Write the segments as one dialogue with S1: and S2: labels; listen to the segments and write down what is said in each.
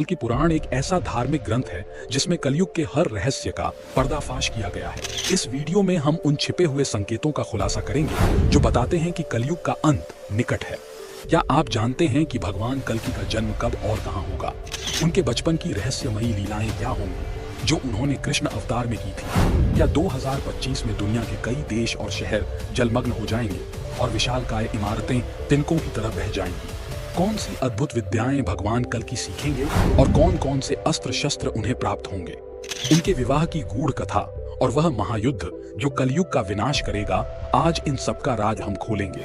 S1: बल्कि पुराण एक ऐसा धार्मिक ग्रंथ है जिसमें कलयुग के हर रहस्य का पर्दाफाश किया गया है। इस वीडियो में हम उन छिपे हुए संकेतों का खुलासा करेंगे जो बताते हैं कि कलयुग का अंत निकट है। क्या आप जानते हैं कि भगवान कल्कि का जन्म कब और कहां होगा? उनके बचपन की रहस्यमयी लीलाएं क्या होंगी जो उन्होंने कृष्ण अवतार में की थी? क्या 2025 में दुनिया के कई देश और शहर जलमग्न हो जाएंगे और विशालकाय इमारतें तिनकों की तरह बह जाएंगी? कौन सी अद्भुत विद्याएं भगवान कल्कि सीखेंगे और कौन कौन से अस्त्र शस्त्र उन्हें प्राप्त होंगे? उनके विवाह की गूढ़ कथा और वह महायुद्ध जो कलयुग का विनाश करेगा, आज इन सब का राज हम खोलेंगे।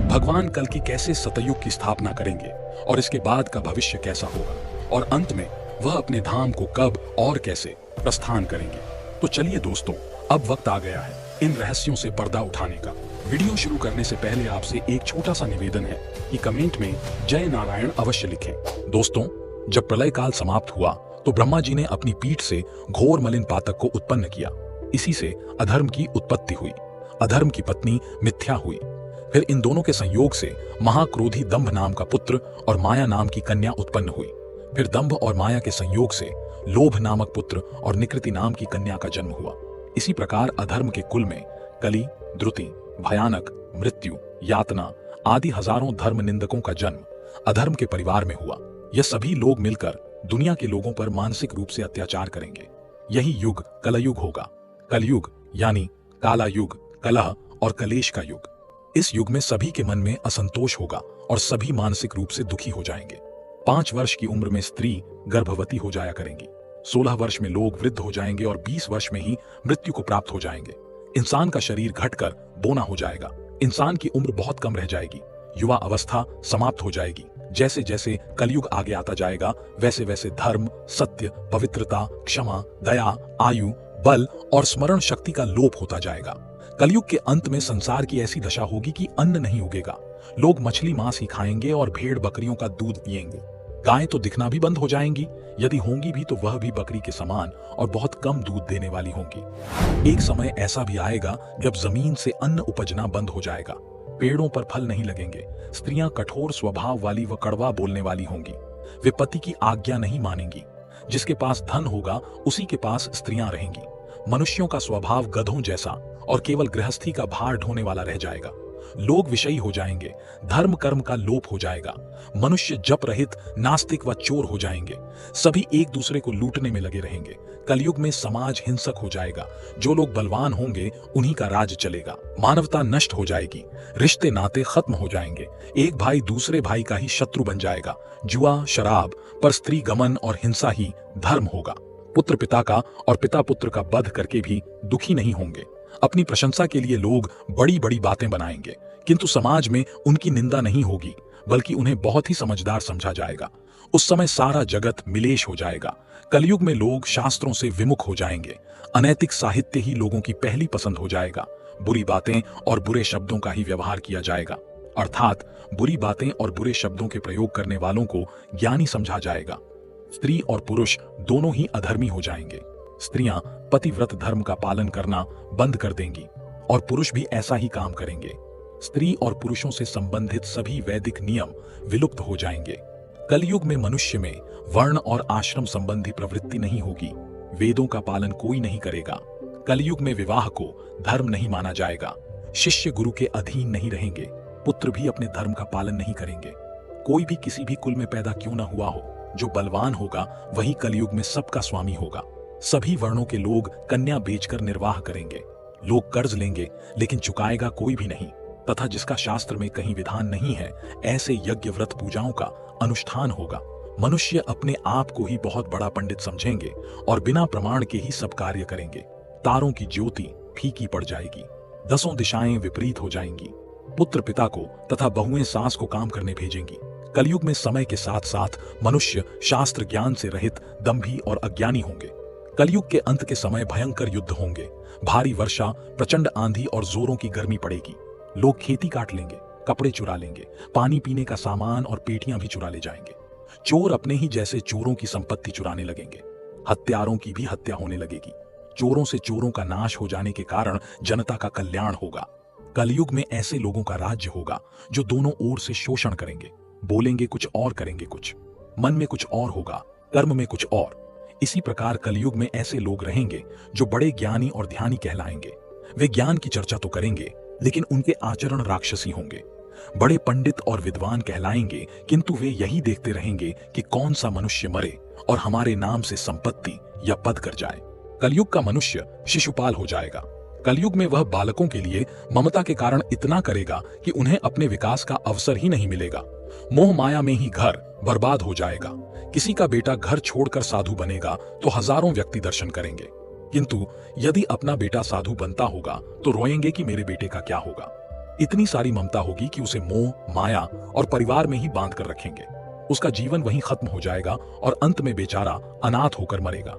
S1: भगवान कल्कि कैसे सतयुग की स्थापना करेंगे और इसके बाद का भविष्य कैसा होगा, और अंत में वह अपने धाम को कब और कैसे प्रस्थान करेंगे। तो चलिए दोस्तों, अब वक्त आ गया है इन रहस्यों से पर्दा उठाने का। वीडियो शुरू करने से पहले आपसे एक छोटा सा निवेदन है कि कमेंट में जय नारायण अवश्य लिखें। दोस्तों, जब प्रलय काल समाप्त हुआ तो ब्रह्मा जी ने अपनी पीठ से घोर मलिन पातक को उत्पन्न किया। इसी से अधर्म की उत्पत्ति हुई। अधर्म की पत्नी मिथ्या हुई। फिर इन दोनों के संयोग से महाक्रोधी दंभ नाम का पुत्र और माया नाम की कन्या उत्पन्न हुई। फिर दंभ और माया के संयोग से लोभ नामक पुत्र और निकृति नाम की कन्या का जन्म हुआ। इसी प्रकार अधर्म के कुल में कली, द्रुति, भयानक, मृत्यु, यातना आदि हजारों धर्म निंदकों का जन्म अधर्म के परिवार में हुआ। यह सभी लोग मिलकर दुनिया के लोगों पर मानसिक रूप से अत्याचार करेंगे। यही युग कलयुग होगा। कलयुग यानी काला युग, कलह और कलेश का युग। इस युग में सभी के मन में असंतोष होगा और सभी मानसिक रूप से दुखी हो जाएंगे। 5 वर्ष की उम्र में स्त्री गर्भवती हो जाया करेंगी। 16 वर्ष में लोग वृद्ध हो जाएंगे और 20 वर्ष में ही मृत्यु को प्राप्त हो जाएंगे। इंसान का शरीर घटकर बोना हो जाएगा। इंसान की उम्र बहुत कम रह जाएगी। युवा अवस्था समाप्त हो जाएगी। जैसे जैसे कलयुग आगे आता जाएगा वैसे वैसे धर्म, सत्य, पवित्रता, क्षमा, दया, आयु, बल और स्मरण शक्ति का लोप होता जाएगा। कलयुग के अंत में संसार की ऐसी दशा होगी कि अन्न नहीं उगेगा। लोग मछली मांस ही खाएंगे और भेड़ बकरियों का दूध पिएंगे। गायें तो दिखना भी बंद हो जाएंगी। यदि होंगी भी तो वह भी बकरी के समान और बहुत कम दूध देने वाली होंगी। एक समय ऐसा भी आएगा जब जमीन से अन्न उपजना बंद हो जाएगा। पेड़ों पर फल नहीं लगेंगे। स्त्रियां कठोर स्वभाव वाली व कड़वा बोलने वाली होंगी। वे पति की आज्ञा नहीं मानेंगी। जिसके पास धन होगा उसी के पास स्त्रियां रहेंगी। मनुष्यों का स्वभाव गधों जैसा और केवल गृहस्थी का भार ढोने वाला रह जाएगा। लोग विषयी हो जाएंगे। धर्म कर्म का लोप हो जाएगा। मनुष्य जप रहित, नास्तिक व चोर हो जाएंगे। सभी एक दूसरे को लूटने में लगे रहेंगे। कलयुग में समाज हिंसक हो जाएगा। जो लोग बलवान होंगे उन्हीं का राज चलेगा। मानवता नष्ट हो जाएगी। रिश्ते नाते खत्म हो जाएंगे। एक भाई दूसरे भाई का ही शत्रु बन जाएगा। जुआ, शराब, पर स्त्री गमन और हिंसा ही धर्म होगा। पुत्र पिता का और पिता पुत्र का वध करके भी दुखी नहीं होंगे। अपनी प्रशंसा के लिए लोग बड़ी बड़ी बातें बनाएंगे, किंतु समाज में उनकी निंदा नहीं होगी, बल्कि उन्हें बहुत ही समझदार समझा जाएगा। उस समय सारा जगत मिलेश हो जाएगा। कलयुग में लोग शास्त्रों से विमुख हो जाएंगे। अनैतिक साहित्य ही लोगों की पहली पसंद हो जाएगा। बुरी बातें और बुरे शब्दों का ही व्यवहार किया जाएगा। अर्थात बुरी बातें और बुरे शब्दों के प्रयोग करने वालों को ज्ञानी समझा जाएगा। स्त्री और पुरुष दोनों ही अधर्मी हो जाएंगे। स्त्रियां पतिव्रत धर्म का पालन करना बंद कर देंगी और पुरुष भी ऐसा ही काम करेंगे। स्त्री और पुरुषों से संबंधित सभी वैदिक नियम विलुप्त हो जाएंगे। कलयुग में मनुष्य में वर्ण और आश्रम संबंधी प्रवृत्ति नहीं होगी। वेदों का पालन कोई नहीं करेगा। कलयुग में विवाह को धर्म नहीं माना जाएगा। शिष्य गुरु के अधीन नहीं रहेंगे। पुत्र भी अपने धर्म का पालन नहीं करेंगे। कोई भी किसी भी कुल में पैदा क्यों न हुआ हो, जो बलवान होगा वही कलयुग में सबका स्वामी होगा। सभी वर्णों के लोग कन्या बेचकर निर्वाह करेंगे। लोग कर्ज लेंगे लेकिन चुकाएगा कोई भी नहीं, तथा जिसका शास्त्र में कहीं विधान नहीं है ऐसे यज्ञ व्रत पूजाओं का अनुष्ठान होगा। मनुष्य अपने आप को ही बहुत बड़ा पंडित समझेंगे और बिना प्रमाण के ही सब कार्य करेंगे। तारों की ज्योति फीकी पड़ जाएगी। 10 दिशाएं विपरीत हो जाएंगी। पुत्र पिता को तथा बहुएं सास को काम करने भेजेंगी। कलयुग में समय के साथ साथ मनुष्य शास्त्र ज्ञान से रहित दंभी और अज्ञानी होंगे। कलयुग के अंत के समय भयंकर युद्ध होंगे। भारी वर्षा, प्रचंड आंधी और जोरों की गर्मी पड़ेगी। लोग खेती काट लेंगे, कपड़े चुरा लेंगे, पानी पीने का सामान और पेटियां भी चुरा ले जाएंगे। चोर अपने ही जैसे चोरों की संपत्ति चुराने लगेंगे। हत्यारों की भी हत्या होने लगेगी। चोरों से चोरों का नाश हो जाने के कारण जनता का कल्याण होगा। कलयुग में ऐसे लोगों का राज्य होगा जो दोनों ओर से शोषण करेंगे। बोलेंगे कुछ और करेंगे कुछ। मन में कुछ और होगा, कर्म में कुछ और। इसी प्रकार कलयुग में ऐसे लोग रहेंगे जो बड़े ज्ञानी और ध्यानी कहलाएंगे। वे ज्ञान की चर्चा तो करेंगे, लेकिन उनके आचरण राक्षसी होंगे। बड़े पंडित और विद्वान कहलाएंगे, किंतु वे यही देखते रहेंगे कि कौन सा मनुष्य मरे और हमारे नाम से संपत्ति या पद कर जाए। कलयुग का मनुष्य शिशुपाल हो जाएगा। कलयुग में वह बालकों के लिए ममता के कारण इतना करेगा कि उन्हें अपने विकास का अवसर ही नहीं मिलेगा। मोह माया में ही घर बर्बाद हो जाएगा। किसी का बेटा घर छोड़कर साधु बनेगा तो हजारों व्यक्ति दर्शन करेंगे, किंतु यदि अपना बेटा साधु बनता होगा तो रोएंगे कि मेरे बेटे का क्या होगा। इतनी सारी ममता होगी कि उसे मोह माया और परिवार में ही बांध कर रखेंगे। उसका जीवन वहीं खत्म हो जाएगा और अंत में बेचारा अनाथ होकर मरेगा।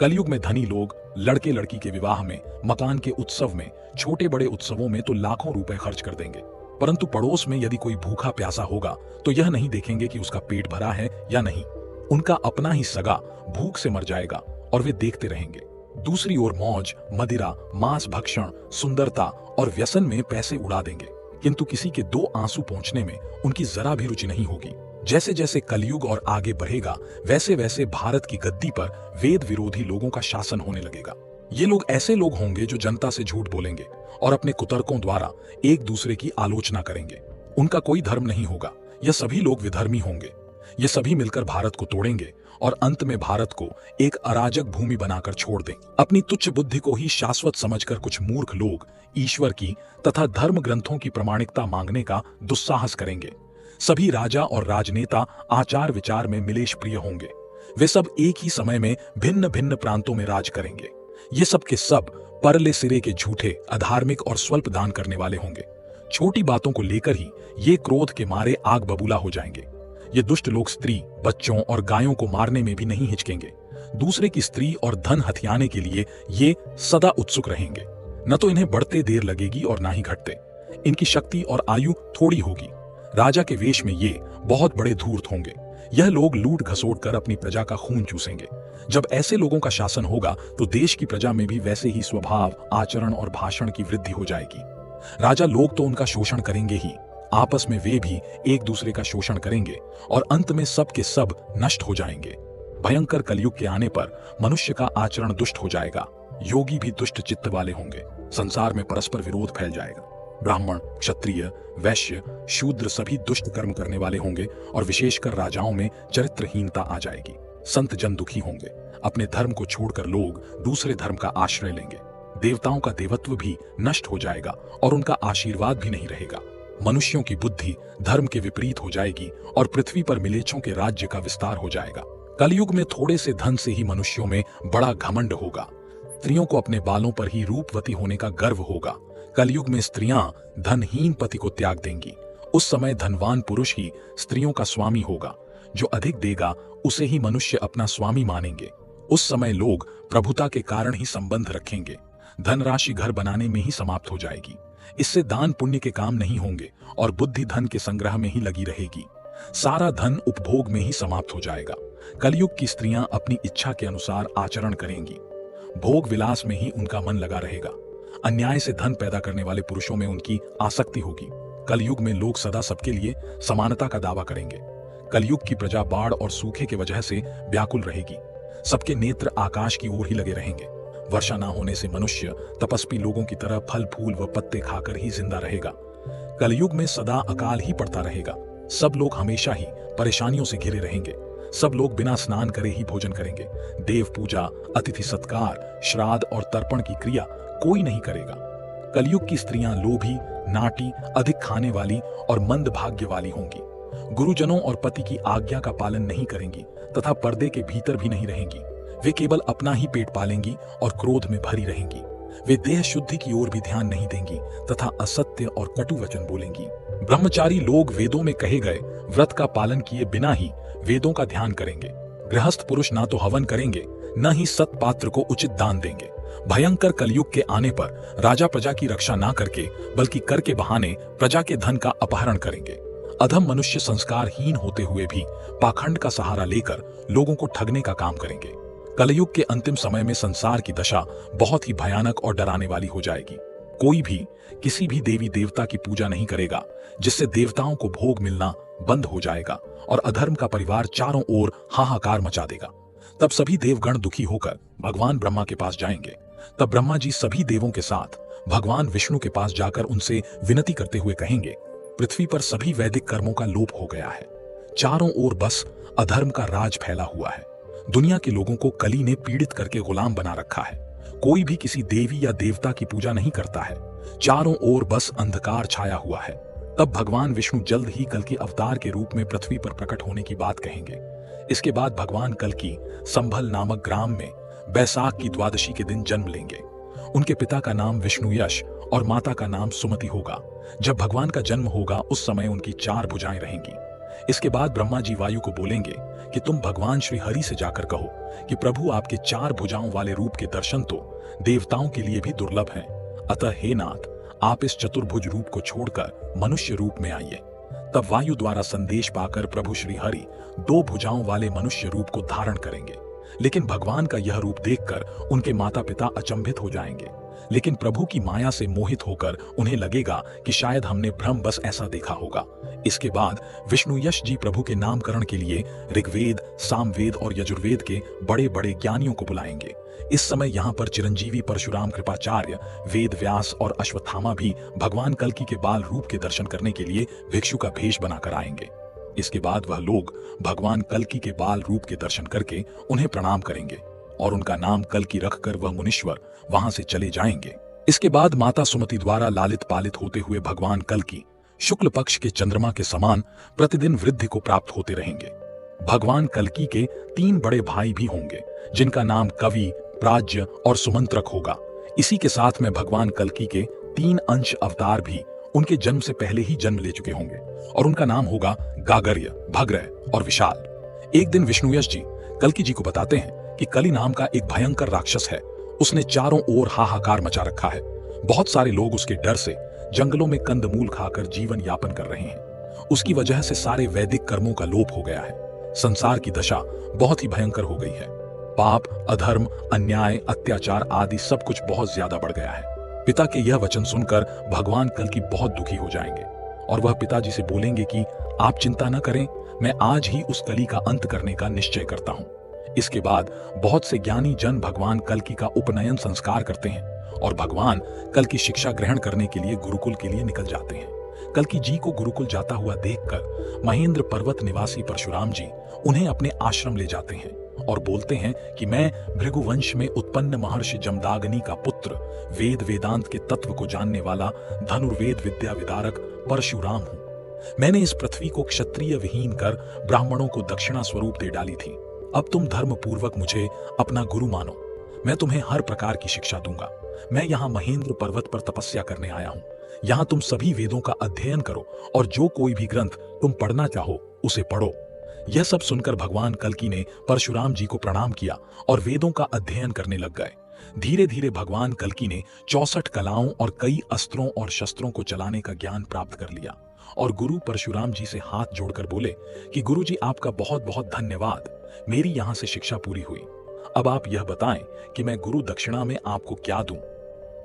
S1: कलयुग में धनी लोग लड़के लड़की के विवाह में, मकान के उत्सव में, छोटे बड़े उत्सवों में तो लाखों रुपए खर्च कर देंगे, परंतु पड़ोस में यदि कोई भूखा प्यासा होगा तो यह नहीं देखेंगे कि उसका पेट भरा है या नहीं। उनका अपना ही सगा भूख से मर जाएगा और वे देखते रहेंगे। दूसरी ओर मौज, मदिरा, मांस भक्षण, सुंदरता और व्यसन में पैसे उड़ा देंगे, किंतु किसी के दो आंसू पहुंचने में उनकी जरा भी रुचि नहीं होगी। जैसे जैसे कलयुग और आगे बढ़ेगा, वैसे वैसे भारत की गद्दी पर वेद विरोधी लोगों का शासन होने लगेगा। ये लोग ऐसे लोग होंगे जो जनता से झूठ बोलेंगे और अपने कुतर्कों द्वारा एक दूसरे की आलोचना करेंगे। उनका कोई धर्म नहीं होगा। यह सभी लोग विधर्मी होंगे। ये सभी मिलकर भारत को तोड़ेंगे और अंत में भारत को एक अराजक भूमि बनाकर छोड़ देंगे। अपनी तुच्छ बुद्धि को ही शाश्वत समझकर कुछ मूर्ख लोग ईश्वर की तथा धर्म ग्रंथों की प्रामाणिकता मांगने का दुस्साहस करेंगे। सभी राजा और राजनेता आचार विचार में मिलेश प्रिय होंगे। वे सब एक ही समय में भिन्न भिन्न प्रांतों में राज करेंगे। ये सब के सब परले सिरे के झूठे, अधार्मिक और स्वल्प दान करने वाले होंगे। छोटी बातों को लेकर ही ये क्रोध के मारे आग बबूला हो जाएंगे। ये दुष्ट लोग स्त्री, बच्चों और गायों को मारने में भी नहीं हिचकेंगे। दूसरे की स्त्री और धन हथियाने के लिए ये सदा उत्सुक रहेंगे। न तो इन्हें बढ़ते देर लगेगी और ना ही घटते। इनकी शक्ति और आयु थोड़ी होगी। राजा के वेश में ये बहुत बड़े धूर्त होंगे। यह लोग लूट घसोट कर अपनी प्रजा का खून चूसेंगे। जब ऐसे लोगों का शासन होगा तो देश की प्रजा में भी वैसे ही स्वभाव, आचरण और भाषण की वृद्धि हो जाएगी। राजा लोग तो उनका शोषण करेंगे ही, आपस में वे भी एक दूसरे का शोषण करेंगे और अंत में सब के सब नष्ट हो जाएंगे। भयंकर कलयुग के आने पर मनुष्य का आचरण दुष्ट हो जाएगा। योगी भी दुष्ट चित्त वाले होंगे। संसार में परस्पर विरोध फैल जाएगा। ब्राह्मण, क्षत्रिय, वैश्य, शूद्र सभी दुष्ट कर्म करने वाले होंगे और विशेषकर राजाओं में चरित्रहीनता आ जाएगी। संत जन दुखी होंगे। अपने धर्म को छोड़कर लोग दूसरे धर्म का आश्रय लेंगे। देवताओं का देवत्व भी नष्ट हो जाएगा और उनका आशीर्वाद भी नहीं रहेगा। मनुष्यों की बुद्धि धर्म के विपरीत हो जाएगी और पृथ्वी पर मिलेच्छों के राज्य का विस्तार हो जाएगा। कलयुग में थोड़े से धन से ही मनुष्यों में बड़ा घमंड होगा। स्त्रियों को अपने बालों पर ही रूपवती होने का गर्व होगा। कलयुग में स्त्रियां धनहीन पति को त्याग देंगी। उस समय धनवान पुरुष ही स्त्रियों का स्वामी होगा। जो अधिक देगा उसे ही मनुष्य अपना स्वामी मानेंगे। उस समय लोग प्रभुता के कारण ही संबंध रखेंगे। धनराशि घर बनाने में ही समाप्त हो जाएगी। इससे दान पुण्य के काम नहीं होंगे और बुद्धि धन के संग्रह में ही लगी रहेगी। सारा धन उपभोग में ही समाप्त हो जाएगा। कलयुग की स्त्रियां अपनी इच्छा के अनुसार आचरण करेंगी। भोग विलास में ही उनका मन लगा रहेगा। अन्याय से धन पैदा करने वाले पुरुषों में उनकी आसक्ति होगी। कलयुग में लोग सदा सबके लिए समानता का दावा करेंगे। कलयुग की प्रजा बाढ़ और सूखे के वजह से व्याकुल रहेगी। सबके नेत्र आकाश की ओर ही लगे रहेंगे। वर्षा ना होने से मनुष्य तपस्वी लोगों की तरह फल फूल व पत्ते खाकर ही जिंदा रहेगा। कलयुग में सदा अकाल ही पड़ता रहेगा। सब लोग हमेशा ही परेशानियों से घिरे रहेंगे। सब लोग बिना स्नान करे ही भोजन करेंगे। देव पूजा, अतिथि सत्कार, श्राद्ध और तर्पण की क्रिया कोई नहीं करेगा। कलयुग की स्त्रियां लोभी, नाटी, अधिक खाने वाली और मंद भाग्य वाली होंगी। गुरुजनों और पति की आज्ञा का पालन नहीं करेंगी तथा पर्दे के भीतर भी नहीं रहेंगी। वे केवल अपना ही पेट पालेंगी और क्रोध में भरी रहेंगी। वे देह शुद्धि की ओर भी ध्यान नहीं देंगी तथा असत्य और कटु वचन बोलेंगी। ब्रह्मचारी लोग वेदों में कहे गए व्रत का पालन किए बिना ही वेदों का ध्यान करेंगे। गृहस्थ पुरुष ना तो हवन करेंगे, न ही सत्पात्र को उचित दान देंगे। भयंकर कलयुग के आने पर राजा प्रजा की रक्षा ना करके बल्कि कर के बहाने प्रजा के धन का अपहरण करेंगे। अधम मनुष्य संस्कारहीन होते हुए भी पाखंड का सहारा लेकर लोगों को ठगने का काम करेंगे। कलयुग के अंतिम समय में संसार की दशा बहुत ही भयानक और डराने वाली हो जाएगी। कोई भी किसी भी देवी देवता की पूजा नहीं करेगा, जिससे देवताओं को भोग मिलना बंद हो जाएगा और अधर्म का परिवार चारों ओर हाहाकार मचा देगा। तब सभी देवगण दुखी होकर भगवान ब्रह्मा के पास जाएंगे। तब ब्रह्मा जी सभी देवों के साथ भगवान विष्णु के पास जाकर उनसे विनती करते हुए कहेंगे, पृथ्वी पर सभी वैदिक कर्मों का लोप हो गया है, चारों ओर बस अधर्म का राज फैला हुआ है, दुनिया के लोगों को कली ने पीड़ित करके गुलाम बना रखा है, कोई भी किसी देवी या देवता की पूजा नहीं करता है, चारों ओर बस अंधकार छाया हुआ है। तब भगवान विष्णु जल्द ही कल्कि अवतार के रूप में पृथ्वी पर प्रकट होने की बात कहेंगे। इसके बाद भगवान कल्कि संभल नामक ग्राम में बैसाख की द्वादशी के दिन जन्म लेंगे। उनके पिता का नाम विष्णु यश और माता का नाम सुमति होगा। जब भगवान का जन्म होगा उस समय उनकी 4 भुजाएं रहेंगी। इसके बाद ब्रह्मा जी वायु को बोलेंगे कि तुम भगवान श्री हरि से जाकर कहो कि प्रभु आपके 4 भुजाओं वाले रूप के दर्शन तो देवताओं के लिए भी दुर्लभ हैं। अतः हे नाथ, आप इस चतुर्भुज रूप को छोड़कर मनुष्य रूप में आइए। तब वायु द्वारा संदेश पाकर प्रभु श्री हरि 2 भुजाओं वाले मनुष्य रूप को धारण करेंगे। लेकिन भगवान का यह रूप देखकर उनके माता पिता अचंभित हो जाएंगे। लेकिन प्रभु की माया से मोहित होकर उन्हें लगेगा कि शायद हमने भ्रम बस ऐसा देखा होगा। इसके बाद विष्णु यश जी प्रभु के नामकरण के लिए ऋग्वेद, सामवेद और यजुर्वेद के बड़े बड़े ज्ञानियों को बुलाएंगे। इस समय यहाँ पर चिरंजीवी परशुराम कृपाचार्य, वेद व्यास और अश्वत्थामा भी भगवान कल्कि के बाल रूप के दर्शन करने के लिए भिक्षु का भेष बनाकर आएंगे। इसके बाद वह लोग भगवान कल्कि के बाल रूप के दर्शन करके उन्हें प्रणाम करेंगे और उनका नाम कल्कि रखकर वह मुनीश्वर वहां से चले जाएंगे। इसके बाद माता सुमति द्वारा लालित पालित होते हुए भगवान कल्कि शुक्ल पक्ष के चंद्रमा के समान प्रतिदिन वृद्धि को प्राप्त होते रहेंगे। भगवान कल्कि के 3 बड़े भाई भी होंगे जिनका नाम कवि, प्राज्य और सुमंत्रक होगा। इसी के साथ में भगवान कल्कि के 3 अंश अवतार भी उनके जन्म से पहले ही जन्म ले चुके होंगे और उनका नाम होगा गागर्य, भग्रह और विशाल। एक दिन विष्णुयश जी कल्कि जी को बताते हैं कि कली नाम का एक भयंकर राक्षस है, उसने चारों ओर हाहाकार मचा रखा है। बहुत सारे लोग उसके डर से जंगलों में कंदमूल खाकर जीवन यापन कर रहे हैं। उसकी वजह से सारे वैदिक कर्मों का लोप हो गया है। संसार की दशा बहुत ही भयंकर हो गई है। पाप, अधर्म, अन्याय, अत्याचार आदि सब कुछ बहुत ज्यादा बढ़ गया है। पिता के यह वचन सुनकर भगवान कल्कि बहुत दुखी हो जाएंगे और वह पिताजी से बोलेंगे कि आप चिंता न करें, मैं आज ही उस कली का अंत करने का निश्चय करता हूं। इसके बाद बहुत से ज्ञानी जन भगवान कल्कि का उपनयन संस्कार करते हैं और भगवान कल्कि शिक्षा ग्रहण करने के लिए गुरुकुल के लिए निकल जाते हैं। कल्कि जी को गुरुकुल जाता हुआ देखकर महेंद्र पर्वत निवासी परशुराम जी उन्हें अपने आश्रम ले जाते हैं और बोलते हैं कि मैं भृगुवंश में उत्पन्न महर्षि जमदाग्नि का पुत्र, वेद वेदांत के तत्व को जानने वाला धनुर्वेद विद्या विदारक परशुराम हूं। मैंने इस पृथ्वी को क्षत्रिय विहीन कर ब्राह्मणों को दक्षिणा स्वरूप दे डाली थी। अब तुम धर्म पूर्वक मुझे अपना गुरु मानो, मैं तुम्हें हर प्रकार की शिक्षा दूंगा। मैं यहाँ महेंद्र पर्वत पर तपस्या करने आया हूँ। यहाँ तुम सभी वेदों का अध्ययन करो और जो कोई भी ग्रंथ तुम पढ़ना चाहो उसे पढ़ो। यह सब सुनकर भगवान कल्कि ने परशुराम जी को प्रणाम किया और वेदों का अध्ययन करने लग गए। धीरे धीरे भगवान कल्कि ने 64 कलाओं और कई अस्त्रों और शस्त्रों को चलाने का ज्ञान प्राप्त कर लिया और गुरु परशुराम जी से हाथ जोड़कर बोले कि गुरु जी आपका बहुत बहुत धन्यवाद, मेरी यहाँ से शिक्षा पूरी हुई। अब आप यह बताएं कि मैं गुरु दक्षिणा में आपको क्या दूं।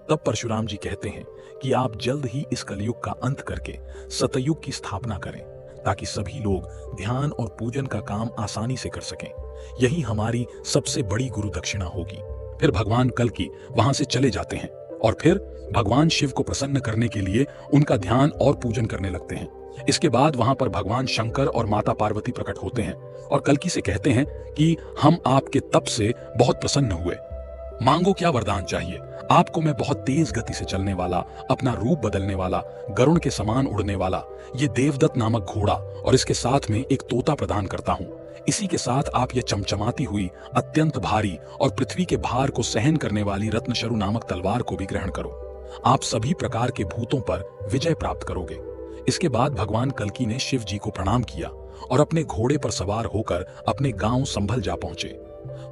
S1: तब परशुराम जी कहते हैं कि आप जल्द ही इस कलयुग का अंत करके सतयुग की स्थापना करें ताकि सभी लोग ध्यान और पूजन का काम आसानी से कर सकें। यही हमारी सबसे बड़ी गुरु दक्षिणा होगी। फिर भगवान कल्कि वहां से चले जाते हैं और फिर भगवान शिव को प्रसन्न करने के लिए उनका ध्यान और पूजन करने लगते हैं। इसके बाद वहां पर भगवान शंकर और माता पार्वती प्रकट होते हैं और कल्कि से कहते हैं कि हम आपके तप से बहुत प्रसन्न हुए, मांगो क्या वरदान चाहिए। आपको मैं बहुत तेज गति से चलने वाला, अपना रूप बदलने वाला, गरुण के समान उड़ने वाला ये देवदत्त नामक घोड़ा और इसके साथ में एक तोता प्रदान करता हूँ। इसी के साथ आप ये चमचमाती हुई, अत्यंत भारी और पृथ्वी के भार को सहन करने वाली रत्नशरु नामक तलवार को भी ग्रहण करो। आप सभी प्रकार के भूतों पर विजय प्राप्त करोगे। इसके बाद भगवान कल्कि ने शिव जी को प्रणाम किया और अपने घोड़े पर सवार होकर अपने गांव संभल जा पहुंचे।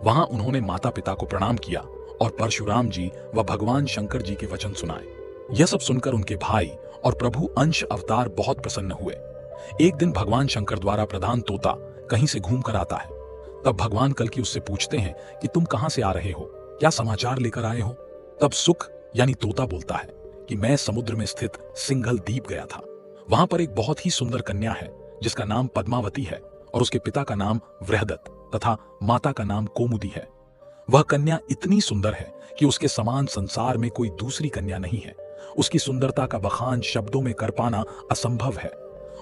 S1: वहां उन्होंने माता पिता को प्रणाम किया और परशुराम जी व भगवान शंकर जी के वचन सुनाए। यह सब सुनकर उनके भाई और प्रभु अंश अवतार बहुत प्रसन्न हुए। एक दिन भगवान शंकर द्वारा प्रधान तोता कहीं से घूम कर आता है। तब भगवान कल्कि उससे पूछते हैं कि तुम कहां से आ रहे हो, क्या समाचार लेकर आए हो। तब सुख यानी तोता बोलता है कि मैं समुद्र में स्थित सिंघल द्वीप गया था। वहां पर एक बहुत ही सुंदर कन्या है जिसका नाम पद्मावती है और उसके पिता का नाम वृहदत्त तथा माता का नाम कोमुदी है। वह कन्या इतनी सुंदर है कि उसके समान संसार में कोई दूसरी कन्या नहीं है। उसकी सुंदरता का बखान शब्दों में कर पाना असंभव है।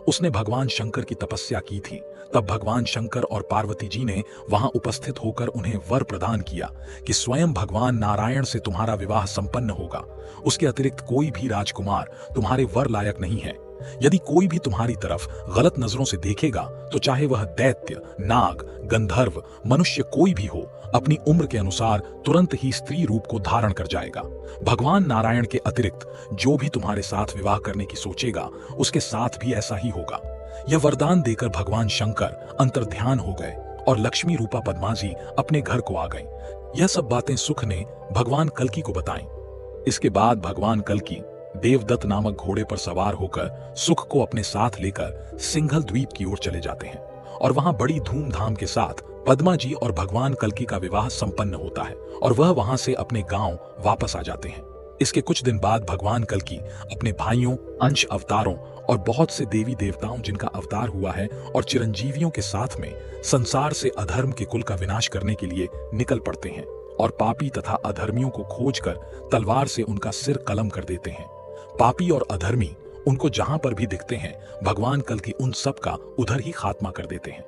S1: उसने भगवान शंकर की तपस्या की थी। तब भगवान शंकर और पार्वती जी ने वहां उपस्थित होकर उन्हें वर प्रदान किया कि स्वयं भगवान नारायण से तुम्हारा विवाह संपन्न होगा। उसके अतिरिक्त कोई भी राजकुमार तुम्हारे वर लायक नहीं है। यदि कोई भी तुम्हारी तरफ गलत नजरों से देखेगा तो चाहे वह दैत्य, नाग, गंधर्व, मनुष्य कोई भी हो, अपनी उम्र के अनुसार तुरंत ही स्त्री रूप को धारण कर जाएगा। भगवान नारायण के अतिरिक्त जो भी तुम्हारे साथ विवाह करने की सोचेगा उसके साथ भी ऐसा ही होगा। यह वरदान देकर भगवान शंकर अंतर्ध्यान हो गए और लक्ष्मी रूपा पद्मा जी अपने घर को आ गईं। यह सब बातें सुख ने भगवान कल्कि को बताईं। इसके बाद भगवान कल्कि देवदत्त नामक घोड़े पर सवार होकर सुख को अपने साथ लेकर सिंघल द्वीप की ओर चले जाते हैं और वहां बड़ी धूमधाम के साथ पद्मा जी और भगवान कल्कि का विवाह संपन्न होता है और वह वहां से अपने गांव वापस आ जाते हैं। इसके कुछ दिन बाद भगवान कल्कि अपने भाइयों, अंश अवतारों और बहुत से देवी देवताओं जिनका अवतार हुआ है और चिरंजीवियों के साथ में संसार से अधर्म के कुल का विनाश करने के लिए निकल पड़ते हैं और पापी तथा अधर्मियों को खोजकर तलवार से उनका सिर कलम कर देते हैं। पापी और अधर्मी उनको जहां पर भी दिखते हैं भगवान कल्कि उन सब का उधर ही खात्मा कर देते हैं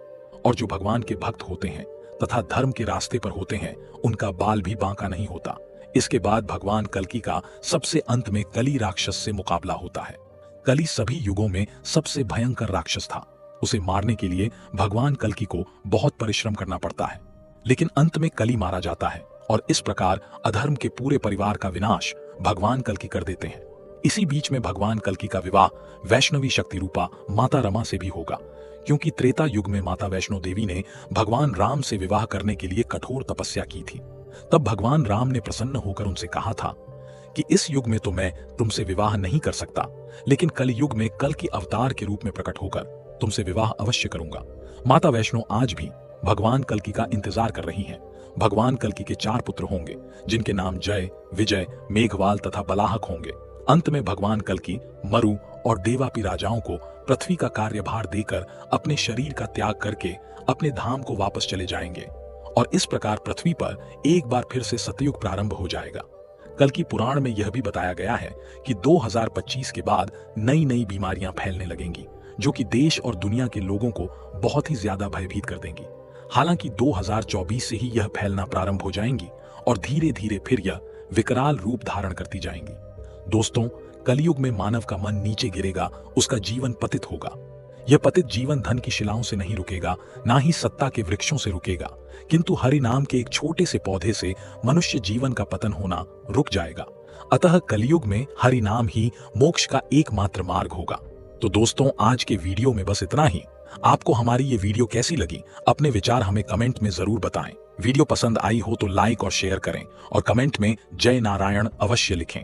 S1: और जो भगवान के भक्त होते हैं तथा धर्म के रास्ते पर होते हैं उनका बाल भी बांका नहीं होता। इसके बाद भगवान कल्कि का सबसे अंत में कली राक्षस से मुकाबला होता है। कली सभी युगों में सबसे भयंकर राक्षस था। उसे मारने के लिए भगवान कल्कि को बहुत परिश्रम करना पड़ता है, लेकिन अंत में कली मारा जाता है और इस प्रकार अधर्म के पूरे परिवार का विनाश भगवान कल्कि कर देते हैं। इसी बीच में भगवान कल्कि का विवाह वैष्णवी शक्ति रूपा माता रमा से भी होगा, क्योंकि त्रेता युग में माता वैष्णो देवी ने भगवान राम से विवाह करने के लिए कठोर तपस्या की थी। तब भगवान राम ने प्रसन्न होकर उनसे कहा था कि इस युग में तो मैं तुमसे विवाह नहीं कर सकता, लेकिन कल युग में कल की अवतार के रूप में प्रकट होकर तुमसे विवाह अवश्य करूंगा। माता वैष्णो आज भी भगवान कल्कि का इंतजार कर रही हैं। भगवान कल्कि के 4 पुत्र होंगे जिनके नाम जय, विजय, मेघवाल तथा बलाहक होंगे। अंत में भगवान कल्कि मरु और देवापी राजाओं को पृथ्वी का कार्यभार देकर अपने शरीर का त्याग करके अपने धाम को वापस चले जाएंगे और इस प्रकार पृथ्वी पर एक बार फिर से सतयुग प्रारंभ हो जाएगा। कल्कि पुराण में यह भी बताया गया है कि 2025 के बाद नई नई बीमारियां फैलने लगेंगी जो कि देश और दुनिया के लोगों को बहुत ही ज्यादा भयभीत कर देंगी। हालांकि 2024 से ही यह फैलना प्रारंभ हो जाएंगी और धीरे धीरे फिर यह विकराल रूप धारण करती जाएंगी। दोस्तों, कलयुग में मानव का मन नीचे गिरेगा, उसका जीवन पतित होगा। यह पतित जीवन धन की शिलाओं से नहीं रुकेगा, ना ही सत्ता के वृक्षों से रुकेगा, किंतु हरि नाम के एक छोटे से पौधे से मनुष्य जीवन का पतन होना रुक जाएगा। अतः कलयुग में हरि नाम ही मोक्ष का एकमात्र मार्ग होगा। तो दोस्तों, आज के वीडियो में बस इतना ही। आपको हमारी ये वीडियो कैसी लगी, अपने विचार हमें कमेंट में जरूर बताएं। वीडियो पसंद आई हो तो लाइक और शेयर करें और कमेंट में जय नारायण अवश्य लिखें।